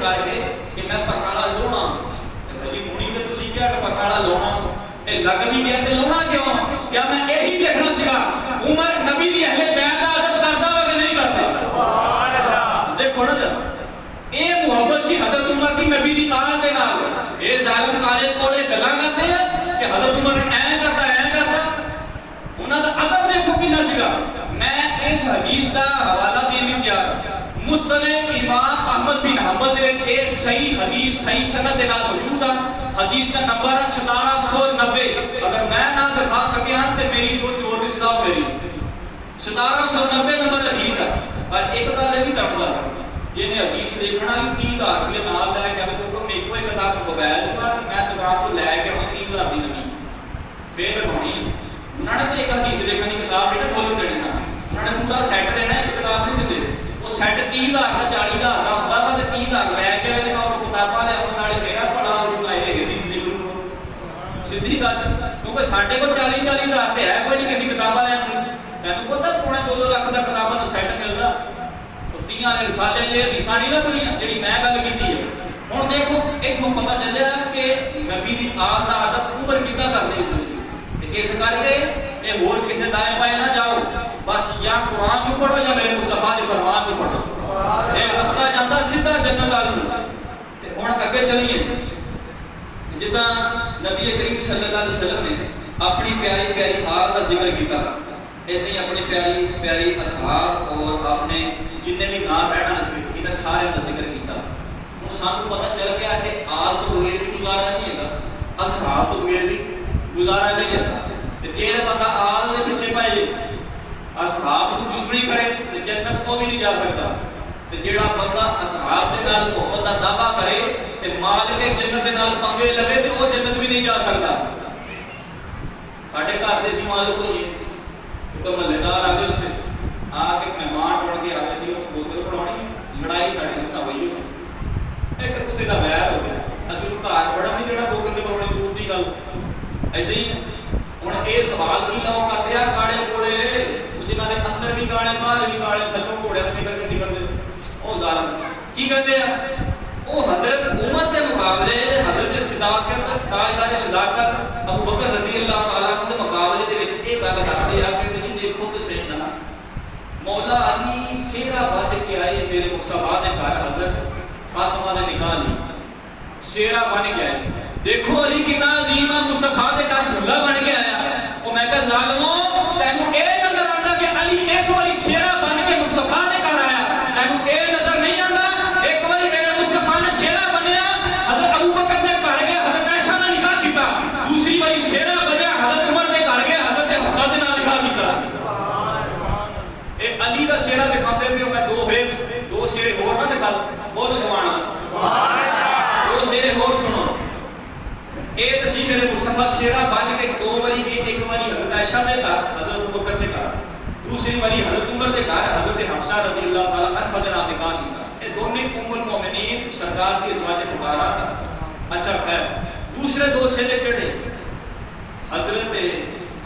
کر کے کہ میں پرنالا لونا جی ہونی تو تسی کیا کہ پرنالا لونا یہ لگ بھی گیا تو لونا کیوں کیا میں یہی دیکھنا سکا عمر نبی دی اہل بیت کا ادب کرتا ہوا کہ نہیں کرتا دیکھو نا جب یہ محبت سی حضرت عمر کی نبی دی آل دے نال یہ ظالم کالے کوڑے گلاں کرتے ہیں کہ حضرت عمر نے ایں کرتا انہاں دا ادب دیکھو کنا سکا میں اس حدیث دا حوالہ دین بھی تیار مستند امام احمد بن حنبل دے ایک صحیح حدیث صحیح سند دے نال موجود ہے حدیث نمبر 1790 اگر میں نہ دکھا سکیا تے میری جو چور رشتہ میری 1790 نمبر حدیث ہے پر ایک گل بھی کردا یہ نے حدیث دیکھنا بھی 30000 کے نال لے کے تو میں کوئی کتاب موبائل چ میں دکان تو لے کے 30000 دی نمی پھر دکھانی انہاں نے تے ایک حدیث دیکھنی کتاب نہیں کھولو دینی انہاں نے پورا سیٹ دینا ایک کتاب نہیں دیندے وہ سیٹ 30000 کا 40000 کا ہوندا وا تے 30000 لے کے تے میں وہ کتاباں لے اون والے میرا بڑا ہو جائے یہ حدیث لکھ لوں سیدھی گل کیونکہ ساڈے کو 40-40000 تے ہے کوئی نہیں کسی کتاباں لے تینوں پتہ پونے 2-2 لاکھ دا کتاباں دا سیٹ ملدا تو تیاں نے رسالے یہ حدیثاں نہیں نہ بنیاں جڑی میں گل کیتی ہے ہن دیکھو ایتھوں پتہ چلیا کہ نبی دی آل دا ادب عمر کیتا کرنے ہوندا سی تے اس کر کے اے ہور کسے دائیں بائیں نہ جاؤ بس یا قرآن کو پڑھو یا میرے مصطفیٰ دے فرمان کو پڑھو اے رستہ جاندا سیدھا جنت وال تے ہن اگے چلیے جداں نبی کریم صلی اللہ علیہ وسلم نے اپنی پیاری پیاری آل دا ذکر کیتا ایتھے اپنی پیاری پیاری اصحاب اور اپنے جتنے بھی نام رہنا نسبت کیتا سارے دا ذکر کیتا ہن سانوں پتہ چل گیا کہ آل تو بغیر بھی گزارا نہیں ہے اصحاب تو بغیر بھی گزارا نہیں ہے تے جیڑا بندہ آل دے پیچھے پائے اصحاب کو دشمنی کرے تے جنت کو بھی نہیں جا سکتا تے جیڑا بندہ اصحاب دے نال محبت دا دعویٰ کرے تے مالک جنت دے نال پنگے لگے تے وہ جنت بھی نہیں جا سکتا ساڈے گھر دے سی مالک ہوئی تو محلے دار آ گئے آ کے مہمان بن کے آئے سی بوتل بناونی لڑائی ساڈے نال ہوئی ہو ایک کتے دا ویر ہو گیا اسی نوں گھر بڑا نہیں جڑا بوتل تے بناونی دور دی گل ایداں ہی ہن اے سوال کی لو کر دیا گاڑے کوڑے جنہاں دے اندر بھی گاڑے باہر بھی گاڑے تھلوں کوڑے تے نکل کے نکلدے او ظالم کی کہندے ہیں او حضرت عمر دے مقابلے حضرت صداقت تاجدار صداقت ابو بکر رضی اللہ تعالی عنہ دے مقابلے دے وچ اے گل کردے آ کہ تسی دیکھو تے صحیح نہ مولا علی سیرا بن کے آئے میرے مصطفیٰ دے گھر حضرت فاطمہ دے نکاح لئی سیرا بن کے آئے دیکھو علی کتنا عظیم ہے مصطفیٰ دے گھر دھلا بن کے آیا او میں کہ ظالمو تینوں اے نظر آندا کہ علی ایک باری سیرا بن کے مصطفیٰ دے گھر آیا تینوں اے نظر نہیں آندا ایک باری میرے مصطفیٰ نے سیرا بنیا حضرت ابو بکر نے گھر گیا حضرت عائشہ نے نکاح کیتا دوسری باری سیرا بنیا حضرت عمر نے گھر گیا حضرت حفصہ دے نال نکاح کیتا اے علی دا سیرا دکھاندے پیو میں دو سیرے ہور نہ دکھا بولو سبحان اللہ دو سیرے ہور سنو اے تسی میرے مصطفیٰ سیرا بن کے دو باری گئے ایک باری حضرت عائشہ دے گھر حضرت ابو بکر دے گھر دوسری باری حضرت عمر دے گھر حضرت حفصہ رضی اللہ تعالی عنہ دے نال نکاح کیتا اے دونوں ام المومنین سرکار کی ازواج مبارک اچھا خیر دوسرے دو سیرے کیڑے حضرت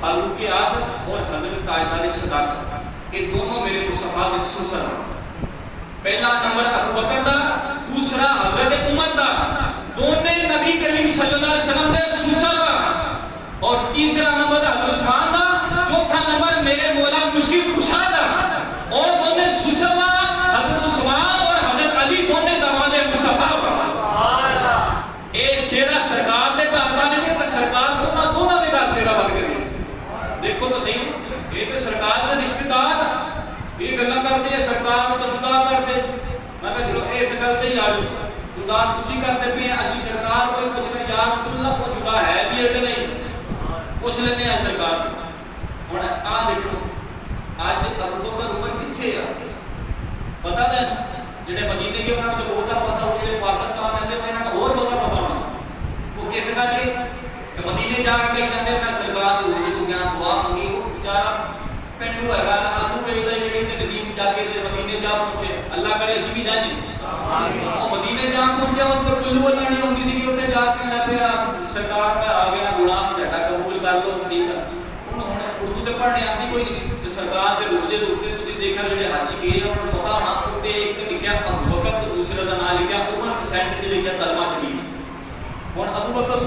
فاروق اعظم اور حضرت تاجدار صداقت یہ دونوں میرے مصطفیٰ کے سسر پہلا نمبر ابو بکر دا دوسرا حضرت عمر دا دونوں نبی کریم صلی اللہ علیہ وسلم دے سسر اور تیسرا نمبر حضرت عثمان دا چوتھا نمبر میرے مولا مشکل کشا دا اور دونوں سسر حضرت عثمان اور حضرت علی دونوں داماد مصطفیٰ اے سیرا سرکار نے کہا کہ سرکار کو نہ دونوں نے کہا سیرا بن کے دیکھو تو صحیح یہ تو سرکار کے رشتہ دار یہ گلا کرتے ہیں سرکار تو جدا کر دے میں کہ چلو اس گل تے ہی آ جاؤ جدا تسی کرتے پے اسی سرکار کوئی پوچھ لے یا رسول اللہ کو جدا ہے بھی ہے کہ نہیں پوچھ لینے ہیں سرکار ہن آ دیکھو اج ابو بکر عمر کتھے آ پتہ ہے جڑے مدینے کے انہاں نوں بہت پتہ ہو جڑے پاکستان رہندے انہاں نوں اور بہت پتہ ہونا وہ کس کر کے کہ مدینے جا کے کہندے میں سرکار دی حضور کو گیا دعا منگی وہ بیچارہ پنڈو ہے گا آلو بھیجدا جڑی تے نصیب جا کے مدینے جا پہنچے اللہ کرے اسی بھی جائیں آمین وہ مدینے جا پہنچے اور تو کلو اللہ نہیں ہوندی سی کہ اوتھے جا کے نہ پیا سرکار میں آ گیا گناہ تہاڈا قبول کر لو ٹھیک ہے ہن اردو تے پڑھنے آندی کوئی نہیں تے سرکار دے روزے دے اوتے تسی دیکھا جڑے حاجی گئے انہاں نوں پتہ ہونا اوتے ایک لکھیا ابو بکر تے دوسرے دا نام لکھیا عمر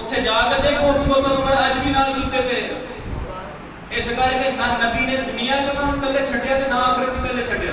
ਉੱਥੇ ਜਾ ਕੇ ਦੇਖੋ ਅਬੂ ਬਕਰ ਉਮਰ ਅੱਜ ਵੀ ਨਾਲ ਸੁੱਤੇ ਪਏ ਇਸ ਕਰਕੇ ਨਾ ਨਬੀ ਨੇ ਦੁਨੀਆ ਦੇ ਨੂੰ ਕੱਲੇ ਛੱਡਿਆ ਤੇ ਨਾ ਆਖਰਤ ਕੱਲੇ ਛੱਡਿਆ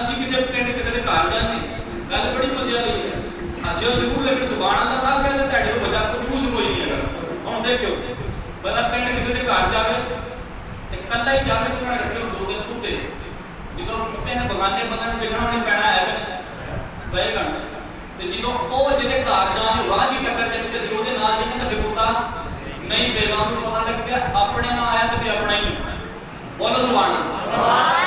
ਅਸੀਂ ਕਿਸੇ ਪਿੰਡ ਕਿਸੇ ਦੇ ਘਰ ਜਾਂਦੇ ਗੱਲ ਬੜੀ ਮਜ਼ੇ ਵਾਲੀ ਹੈ ਅਸੀਂ ਜ਼ਰੂਰ ਲੇਕਿਨ ਸੁਭਾਨ ਅੱਲਾਹ ਨਾ ਕਹਿੰਦੇ ਤੁਹਾਡੇ ਤੋਂ ਵੱਡਾ ਕੋਈ ਜੂਸ ਕੋਈ ਨਹੀਂ ਹੈਗਾ ਹੁਣ ਦੇਖਿਓ ਬੜਾ ਪਿੰਡ ਕਿਸੇ ਦੇ ਘਰ ਜਾਵੇ ਤੇ ਕੱਲਾ ਹੀ ਜਾਵੇ ਤੇ ਕਿਹੜਾ ਰੱਖਿਓ ਦੋ ਦਿਨ ਕੁੱਤੇ ਜਦੋਂ ਕੁੱਤੇ ਨੇ ਬਗਾਨੇ ਬੰਦੇ ਨੂੰ ਦੇਖਣਾ ਉਹਨੇ ਪੈਣਾ ਹੈ ਕਿ ਪਏਗਾ ਤੇ ਜਦੋਂ ਉਹ ਜਿਹਦੇ ਘਰ ਜਾਂਦੇ ਰਾਹ ਦੀ ਟੱਕਰ ਜੇ ਤੇ ਸੀ ਉਹਦੇ ਨਾਲ ਜਿਹਨੇ ਤੇ ਕੁੱਤਾ ਨਹੀਂ ਪਏਗਾ ਉਹਨੂੰ ਪਤਾ ਲੱਗ ਗਿਆ ਆਪਣੇ ਨਾਲ ਆਇਆ ਤੇ ਆਪਣਾ ਹੀ ਬੋਲੋ ਸੁਭਾਨ ਅੱਲਾਹ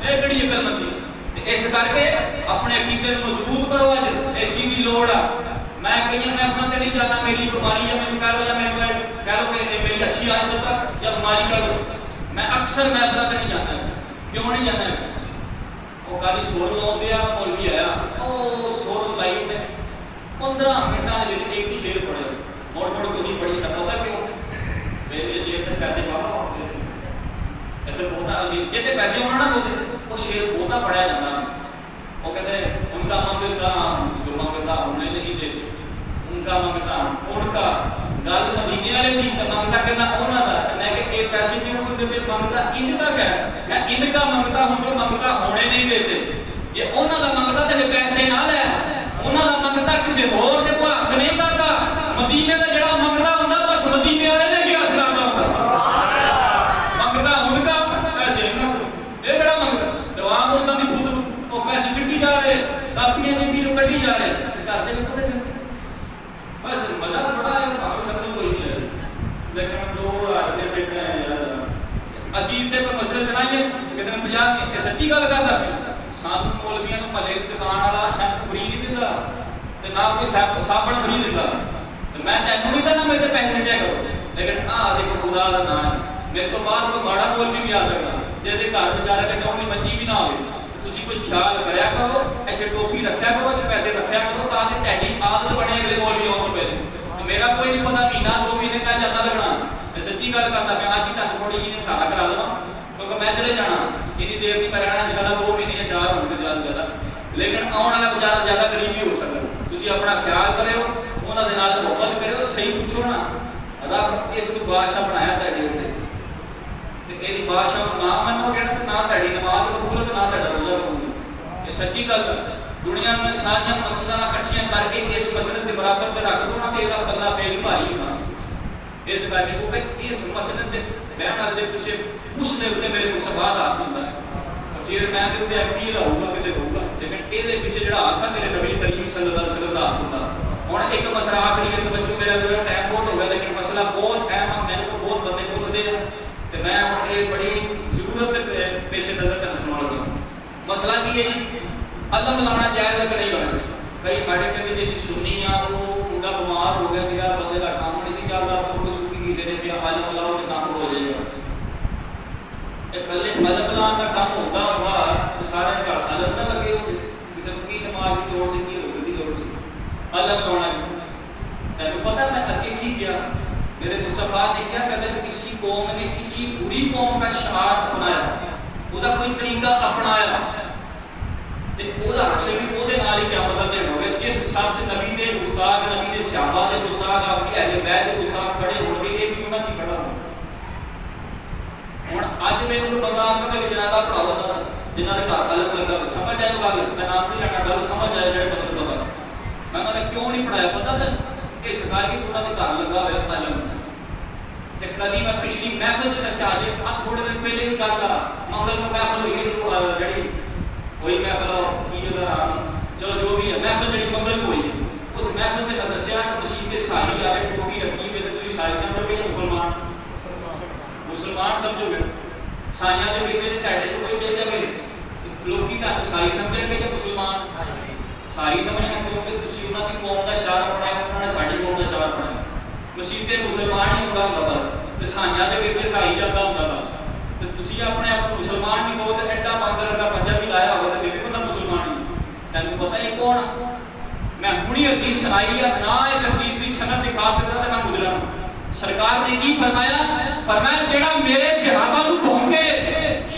ਇਹ ਕਿਹੜੀ ਅਕਲ ਮੰਦੀ ਤੇ ਇਸ ਕਰਕੇ ਆਪਣੇ ਅਕੀਦੇ ਨੂੰ ਮਜ਼ਬੂਤ ਕਰੋ ਅੱਜ ਇਸ ਚੀਜ਼ ਦੀ ਲੋੜ ਆ ਮੈਂ ਕਈਆਂ ਮਹਿਫਲਾਂ ਤੇ ਨਹੀਂ ਜਾਣਾ ਮੇਰੀ ਬਿਮਾਰੀ ਆ ਮੈਨੂੰ ਕਹਿ ਲੋ ਜਾਂ ਮੈਨੂੰ ਕਹਿ ਲੋ ਕਿ ਮੇਰੀ ਅੱਛੀ ਆਦਤ ਆ ਜਾਂ ਬਿਮਾਰੀ ਕਰ ਲੋ ਮੈਂ ਅਕਸਰ ਮਹਿਫਲਾਂ ਤੇ ਨਹੀਂ ਜਾਂਦਾ ਕਿਉਂ ਨਹੀਂ ਜਾਂਦਾ ਉਹ ਕਾਦੀ ਸੁਰ ਲਾਉਂਦੇ ਆ ਮੌਲਵੀ ਆਇਆ ਉਹ ਸੁਰ ਲਾਈ ਨੇ 15 ਮਿੰਟਾਂ ਦੇ ਵਿੱਚ ਇੱਕ ਹੀ ਸ਼ੇਰ ਪੜਿਆ ਮੋੜ ਮੋੜ ਕੇ ਨਹੀਂ ਪੜੀ ਤਾਂ ਪਤਾ ਕਿਉਂ ਮੇਰੇ ਸ਼ੇਰ ਤੇ ਪੈਸੇ ਵਾਵਾ ਹੁੰਦੇ ਸੀ ਇੱਥੇ ਬਹੁਤਾ ਅਸੀਂ ਜਿੱਤੇ ਪੈਸੇ ਹੋਣਾ ਨਾ ਬੋਲਦੇ ਉਹ ਸ਼ੇਰ ਬਹੁਤਾ ਪੜਿਆ ਜਾਂਦਾ ਉਹ ਕਹਿੰਦੇ ਉਨਕਾ ਮੰਗਤਾ ਜੋ ਮੰਗਤਾ ਉਹਨੇ ਨਹੀਂ ਦੇਤੇ ਉਨਕਾ ਮੰਗਤਾ ਉਨਕਾ ਗੱਲ ਮਦੀਨੇ ਵਾਲੇ ਦੀ ਮੰਗਤਾ ਕਰਨਾ ਉਹਨਾਂ ਦਾ ਮੈਂ ਕਿ ਇਹ ਪੈਸੇ ਕਿਉਂ ਹੁੰਦੇ ਪਏ ਮੰਗਤਾ ਇਨਕਾ ਮੈਂ ਇਨਕਾ ਮੰਗਤਾ ਹੁਣ ਜੋ ਮੰਗਤਾ ਹੋਣੇ ਨਹੀਂ ਦੇਤੇ ਜੇ ਉਹਨਾਂ ਦਾ ਮੰਗਤਾ ਤੇ ਪੈਸੇ ਨਾ ਲੈ ਉਹਨਾਂ ਦਾ ਮੰਗਤਾ ਕਿਸੇ ਹੋਰ ਦੇ ਕੋਲ ਹੱਥ ਨਹੀਂ ਕਰਦਾ ਮਦੀਨੇ ਦਾ ਜਿਹੜਾ ਮੰਗਤਾ ਹੁੰਦਾ ਬਸ ਮਦੀਨੇ ਵਾਲੇ ਨੇ ਹੀ ਹੱਥ ਕਰਦਾ ਹੁੰਦਾ ਮੰਗਤਾ ਉਨਕਾ ਪੈਸੇ ਇਹਨਾਂ ਇਹ ਕਿਹੜਾ ਮੰਗਦਾ ਦਵਾ ਮੁੰਡਾ ਦੀ ਖੁਦ ਉਹ ਪੈਸੇ ਸਿੱਟੀ ਜਾ ਰਹੇ ਕਾਪੀਆਂ ਦੀ ਵੀਡੀਓ ਕੱਢੀ ਜਾ ਰਹੇ ਕਰਦੇ ਨੇ ਪਤਾ ਨਹੀਂ ਬਸ ਮਜ਼ਾ ਬੜਾ ਹੈ ਭਾਵੇਂ ਸਮਝ ਕੋਈ ਨਹੀਂ ਹੈ ਲੇਕਿਨ 2000 ਦੇ ਸੈਟ ਹੈ ਯਾਰ ਅਸੀਂ ਇੱਥੇ ਕੋਈ ਮਸਲੇ ਸੁਣਾਈਏ ਕਿਤੇ 50 ਇਹ ਸੱਚੀ ਗੱਲ ਕਰਦਾ ਸਾਨੂੰ ਮੌਲਵੀਆਂ ਨੂੰ ਮਹੱਲੇ ਦੀ ਦੁਕਾਨ ਵਾਲਾ ਸ਼ੈਂਪੂ ਫਰੀ ਨਹੀਂ ਦਿੰਦਾ ਤੇ ਨਾ ਕੋਈ ਸਾਬਣ ਫਰੀ ਦਿੰਦਾ ਤੇ ਮੈਂ ਤੈਨੂੰ ਨਹੀਂ ਕਹਿੰਦਾ ਮੇਰੇ ਪੈਸੇ ਦਿਆ ਕਰੋ ਲੇਕਿਨ ਆਹ ਦੇਖੋ ਖੁਦਾ ਦਾ ਨਾਮ ਮੇਰੇ ਤੋਂ ਬਾਅਦ ਕੋਈ ਮਾੜਾ ਮੌਲਵੀ ਵੀ ਆ ਸਕਦਾ ਜਿਹਦੇ ਘਰ ਵਿਚਾਰਾ ਕੱਟਾਉਣ ਦੀ ਮੰਜੀ ਵੀ ਨਾ ਹੋਵੇ ਤੁਸੀਂ ਕੁਝ ਖਿਆਲ ਕਰਿਆ ਕਰੋ ਇੱਥੇ ਟੋਪੀ ਰੱਖਿਆ ਕਰੋ ਤੇ ਪੈਸੇ ਰੱਖਿਆ ਕਰੋ ਤਾਂ ਕਿ ਤੁਹਾਡੀ ਆਦਤ ਬਣੇ ਅਗਲੇ ਮੌਲਵੀ ਆਉਣ ਤੋਂ ਪਹਿਲੇ ਤੇ ਮੇਰਾ ਕੋਈ ਨਹੀਂ ਪਤਾ ਮਹੀਨਾ 2 ਮਹੀਨੇ ਮੈਂ ਜਾਂਦਾ ਲੱਗਣਾ ਮੈਂ ਸੱਚੀ ਗੱਲ ਕਰਦਾ ਪਿਆ ਅੱਜ ਹੀ ਤੁਹਾਨੂੰ ਥੋੜੀ ਜਿਹੀ ਇਸ਼ਾਰਾ ਕਰਾ ਦੇਵਾਂ ਕਿਉਂਕਿ ਮੈਂ ਚਲੇ ਜਾਣਾ ਇੰਨੀ ਦੇਰ ਨਹੀਂ ਮੈਂ ਰਹਿਣਾ ਇਨਸ਼ਾਅੱਲਾ 2 ਮਹੀਨੇ ਜਾਂ 4 ਹੋਣਗੇ ਜ਼ਿਆਦਾ ਲੇਕਿਨ ਆਉਣ ਵਾਲਾ ਵਿਚਾਰਾ ਜ਼ਿਆਦਾ ਗਰੀਬ ਵੀ ਹੋ ਸਕਦਾ ਤੁਸੀਂ ਆਪਣਾ ਖਿਆਲ ਕਰਿਓ ਉਹਨਾਂ ਦੇ ਨਾਲ ਮੁਹੱਬਤ ਕਰਿਓ ਸਹੀ ਪੁੱਛੋ ਨਾ ਰੱਬ ਇਸ ਨੂੰ ਬਾਦਸ਼ਾਹ ਬਣਾਇਆ ਤੁਹਾਡੇ یہ بادشاہ کو نہ منو گے نہ تہاڈی نماز قبول تے نہ تہاڈا روزہ قبول۔ یہ سچی گل ہے۔ دنیا میں سارا مسئلہ کٹھیاں کر کے اس مسئلے کے برابر تے رکھ دو نا کہ یہ بندہ پھر بھاری ہونا۔ اس کر کے کیونکہ اس مسئلے کے بہن والے پیچھے اس نے اتنے میرے کو سوال ہاتھ دیتا ہے اور چیئرمین کے اتنے اپیل ہوگا کسی کو ہوگا، لیکن یہ پیچھے جڑا ہاتھ ہے میرے نبی کریم صلی اللہ علیہ وسلم کا ہاتھ ہوتا۔ ہوں ایک مسئلہ آخری ہے توجہ، میرا جو ٹائم بہت ہو گیا لیکن مسئلہ بہت اہم ہے، میرے کو بہت بندے پوچھتے ہیں تو میں ہوں یہ بڑی ضرورت پیش نظر تک سنا لگا۔ مسئلہ کی ہے جی علم لانا جائز ہے کہ نہیں لانا؟ کئی ساڑھے کہتے جیسے سنی ہیں وہ منڈا بیمار ہو گیا سیا، بندے کا کام نہیں سی چلتا، سو کے سوکی کسی نے پیا علم لاؤ تو کام ہو جائے گا۔ علم لانا کا کام ہوتا ہوا تو سارے گھر علم نہ لگے ہوتے، کسی کو کی نماز کی لوڑ سے کی ہوگی لوڑ سے علم لانا۔ تینوں پتا میں اگے کی کیا؟ میرے مصطفیٰ نے کیا کہ اگر کسی قوم نے کسی بری قوم کا شعار اپنایا، وہ کوئی طریقہ اپنایا تے او دا حشر بھی او دے نال ہی کیا بدلنے ہو گئے۔ جس حساب سے نبی دے گستاخ، نبی دے صحابہ دے گستاخ، آپ کی اہل بیت دے گستاخ کھڑے ہو گئے، یہ بھی انہاں چ کھڑا ہو۔ ہن اج مینوں تو بندہ آکھدا کہ جنازہ پڑھاؤ دا جنہاں دے گھر علم لگا، سمجھ آئے گل، میں نام نہیں لینا، گل سمجھ آئے جڑے بندے پتہ میں کہتا کیوں نہیں پڑھایا پتہ تے اس کر کے انہاں دے گھر لگا ہوا علم۔ تے کبھی میں پچھلی محفل تے دسیا جے تھوڑے دن پہلے بھی گل آ مغرب میں محفل ہوئی ہے جو جڑی کوئی محفل کی جگہ چلو جو بھی ہے محفل جڑی مغرب ہوئی ہے اس محفل میں میں دسیا کہ مسجد کے ساری آ کے ٹوپی رکھی ہوئی ہے تو ساری سمجھو گے مسلمان مسلمان سمجھو گے سائیاں جو کہتے ہیں تہاڈے کو کوئی چل جائے لوکی تہاڈے ساری سمجھن گے کہ مسلمان ساری سمجھنا کیونکہ تسی انہاں دی قوم دا شعار اپنایا، انہاں نے ساڈی قوم دا شعار اپنایا۔ مسجد مسلمان ہی ہوندا ہوندا بس تے سائیاں جو کہتے سائی جاتا ہوندا بس تے تسی اپنے آپ کو مسلمان نہیں کہو تے ایڈا باندر ورگا پنجابی لایا ہوگا تے پھر بھی بندہ مسلمان نہیں۔ تینوں پتہ ہے کون میں بڑی حدیث آئی ہے نہ اس حدیث کی سند دکھا سکتا تے میں گزرا سرکار نے کی فرمایا؟ فرمایا جڑا میرے صحابہ کو بھونکے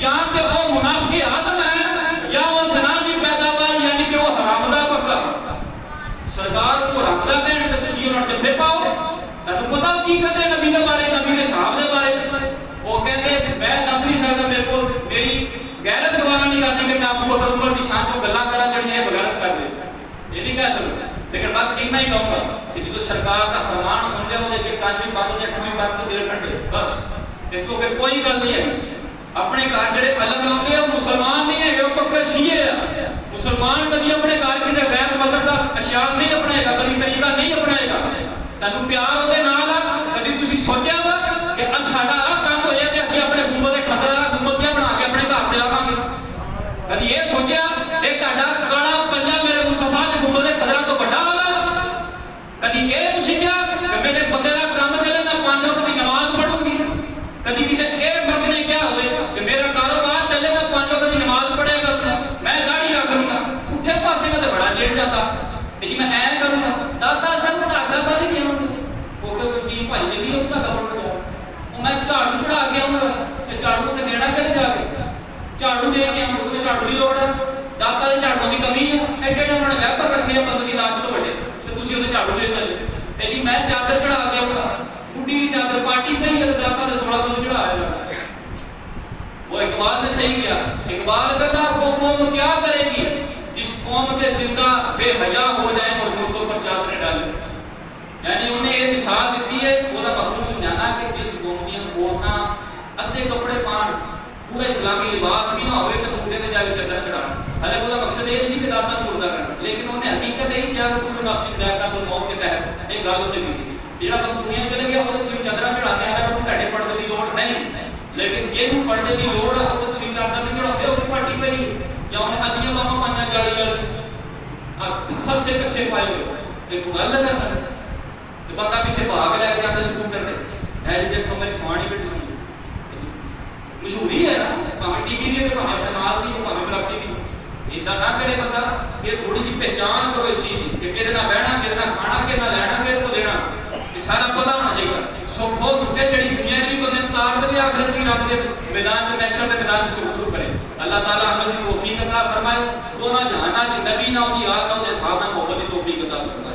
یا تے وہ منافق اعظم ہے یا وہ زنا دی پیداوار یعنی کہ وہ حرام دا پکا سرکار کو حرام دا کہن تے تسی انہاں تے پاؤ۔ تینوں پتہ کی کہتے نبی دے بارے نبی دے صحابہ دے بارے وہ کہتے میں دس نہیں سکتا میرے کو میری غیرت گوارا نہیں کرتی کہ میں ابو بکر عمر کی شان کو گلاں کراں جڑیاں بغیرت کر دے، یہ نہیں کہہ سکتا لیکن بس اتنا ہی کہوں گا کہ جو سرکار کا فرمان سن لے وہ کہ کان بھی بند اکھاں بھی بند دل ٹھنڈے بس اس کو کہ کوئی گل نہیں ہے۔ اپنے گھر جڑے علم لاؤندے وہ مسلمان نہیں ہے، وہ پکے شیعہ ہے۔ مسلمان کبھی اپنے گھر کسی غیر مذہب کا اشعار نہیں اپنائے گا، کبھی طریقہ نہیں اپنائے گا۔ تینوں پیار ہوتے نال کبھی تسی سوچیا وا کہ ساڈا کام ہو جائے تے اسی اپنے گنبد خضرا گنبد کیا بنا کے اپنے گھر تے لاواں گے؟ کبھی یہ سوچیا اے تہاڈا کالا پنجا میرے مصطفیٰ دے گنبد خضرا تو بڑا والا؟ کبھی یہ سوچیا کہ میرے بندے دا کام چلے میں 5 وقت کی نماز پڑھوں گی؟ کبھی کسی ایک مرد نے کیا ہوئے کہ میرا کاروبار چلے میں 5 وقت کی نماز پڑھے کروں میں گاڑی رکھ لوں گا اٹھے پاسے میں تو بڑا لیٹ جاتا کہ میں اے کروں گا دادا سن دادا کا نہیں کیا وہ کہ چیز بھائی دے بھی ہوتا گبر ہو وہ میں جھاڑو چڑھا کے آؤں گا کہ جھاڑو سے دینا کہیں جا کے جھاڑو دے کے آؤں گا جھاڑو کی لوڑ ہے دادا کے جھاڑو کی کمی ہے ایڈے ایڈے انہوں نے ویپر رکھے ہیں بندے کی لاش تو بڑے تو تسی اسے جھاڑو دے دے جی میں چادر چڑھا کے آؤں گا بڈھی کی چادر پارٹی پہ ہی دادا نے 1600 چڑھا دیا وہ اقبال نے صحیح کیا اقبال کہتا وہ قوم کیا کرے گی جس قوم کے زندہ بے حیا ہو جائیں اور مردوں پر چادریں ڈالیں یعنی انہیں یہ مثال دیتی ہے وہ مفہوم سمجھانا کہ جس قوم کی عورتاں ادھے کپڑے پان پورا اسلامی لباس بھی نہ ہوئے تو منڈے تے جا کے چادر چڑھانا حالانکہ وہ مقصد یہ نہیں کہ داتا کو مردہ کرنا لیکن انہیں حقیقت یہی کیا کہ پورے نفس ذائقہ تو موت کے تحت ایک گل انہیں کی جڑا تم دنیا چلے گیا وہ تو چادر چڑھاتے ہیں تو تہاڈے پردے کی لوڑ نہیں لیکن جنوں پردے کی لوڑ ہے وہ تو چادر نہیں چڑھاتے وہ پارٹی پہ ہی یا انہیں ادیاں باواں پانیاں جالی پھسے کچھے پائے ہوئے ایک گل کرنا تو بندہ پیچھے بھاگ لے کے جاتا سکوٹر تے ہے جی دیکھو میری سوانی بیٹی سنی مشہوری ہے نا پاویں ٹی وی دی پاویں اپنے نال دی پاویں پراپرٹی دی ایدا نہ کرے بندہ یہ تھوڑی جی پہچان کرو اسی دی کہ کدے نہ بہنا کدے نہ کھانا کدے نہ لینا کدے کو دینا یہ سارا پتہ ہونا چاہیے سکھ ہو سکے جڑی دنیا دی بندے اتار دے آخرت کی رب دے میدان تے محشر دے میدان تے سکوت کرے اللہ تعالی ہمیں توفیق عطا فرمائے دونوں جہاناں وچ نبی نہ دی آل نہ دے صحابہ محبت دی توفیق عطا فرمائے